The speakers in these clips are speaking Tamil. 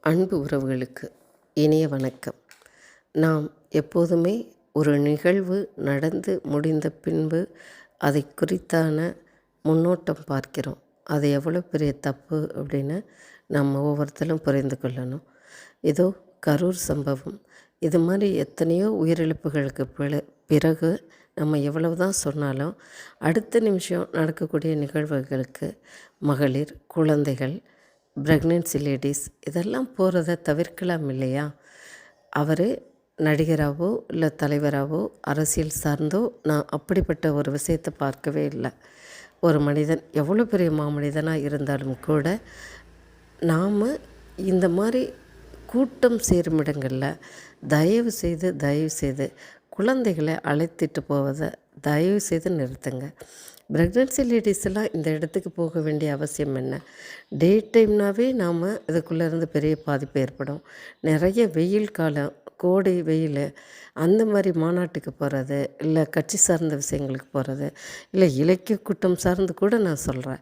அன்பு உறவுகளுக்கு இனிய வணக்கம். நாம் எப்போதுமே ஒரு நிகழ்வு நடந்து முடிந்த பின்பு அதை குறித்தான முன்னோட்டம் பார்க்கிறோம். அது எவ்வளோ பெரிய தப்பு அப்படின்னு நம்ம ஒவ்வொருத்தரும் புரிந்து கொள்ளணும். இதோ கரூர் சம்பவம், இது மாதிரி எத்தனையோ உயிரிழப்புகளுக்கு பிறகு நம்ம எவ்வளவு தான் சொன்னாலும் அடுத்த நிமிஷம் நடக்கக்கூடிய நிகழ்வுகளுக்கு மகளிர், குழந்தைகள், ப்ரெக்னென்சி லேடிஸ் இதெல்லாம் போகிறத தவிர்க்கலாம் இல்லையா? அவர் நடிகராகவோ இல்லை தலைவராகவோ அரசியல் சார்ந்தோ நான் அப்படிப்பட்ட ஒரு விஷயத்தை பார்க்கவே இல்லை. ஒரு மனிதன் எவ்வளோ பெரிய மாமனிதனாக இருந்தாலும் கூட நாம் இந்த மாதிரி கூட்டம் சேரும் இடங்களில் தயவு செய்து குழந்தைகளை அழைத்திட்டு போவதை தயவு செய்து நிறுத்துங்க. ப்ரெக்னென்சி லேடிஸ் எல்லாம் இந்த இடத்துக்கு போக வேண்டிய அவசியம் என்ன? டே டைம்னாவே நாம் இதுக்குள்ளேருந்து பெரிய பாதிப்பு ஏற்படும். நிறைய வெயில் காலம், கோடை வெயில், அந்த மாதிரி மாநாட்டுக்கு போகிறது, இல்லை கட்சி சார்ந்த விஷயங்களுக்கு போகிறது, இல்லை இலக்கிய கூட்டம் சார்ந்து கூட நான் சொல்கிறேன்.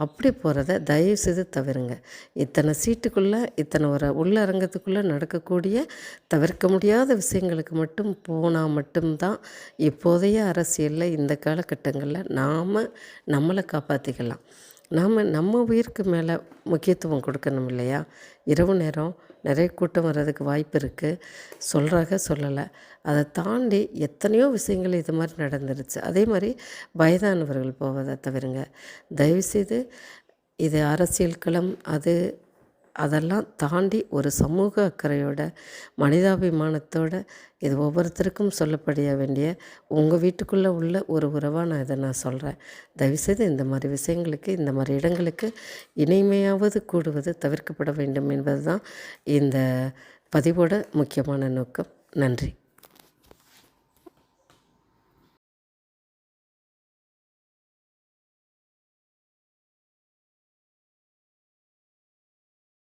அப்படி போகிறத தயவுசெய்து தவிருங்க. இத்தனை சீட்டுக்குள்ளே, இத்தனை ஒரு உள்ளரங்கத்துக்குள்ளே நடக்கக்கூடிய தவிர்க்க முடியாத விஷயங்களுக்கு மட்டும் போனால் மட்டும்தான் இப்போதைய அரசியலில் இந்த காலகட்டங்களில் நாம் நம்மளை காப்பாற்றிக்கலாம். நம்ம உயிருக்கு மேலே முக்கியத்துவம் கொடுக்கணும் இல்லையா? இரவு நேரம் நிறைய கூட்டம் வர்றதுக்கு வாய்ப்பு இருக்குது. சொல்லலை. அதை தாண்டி எத்தனையோ விஷயங்கள் இது மாதிரி நடந்துருச்சு. அதே மாதிரி வயதானவர்கள் போவதை தவிருங்க. தயவுசெய்து இது அரசியல் களம், அதெல்லாம் தாண்டி ஒரு சமூக அக்கறையோட, மனிதாபிமானத்தோடு இது ஒவ்வொருத்தருக்கும் சொல்லப்பட வேண்டிய உங்கள் வீட்டுக்குள்ளே உள்ள ஒரு உறவாக நான் சொல்கிறேன். தயவுசெய்து இந்த மாதிரி விஷயங்களுக்கு, இந்த மாதிரி இடங்களுக்கு இனிமையாவது கூடுவது தவிர்க்கப்பட வேண்டும் என்பது தான் இந்த பதிவோட முக்கியமான நோக்கம். நன்றி.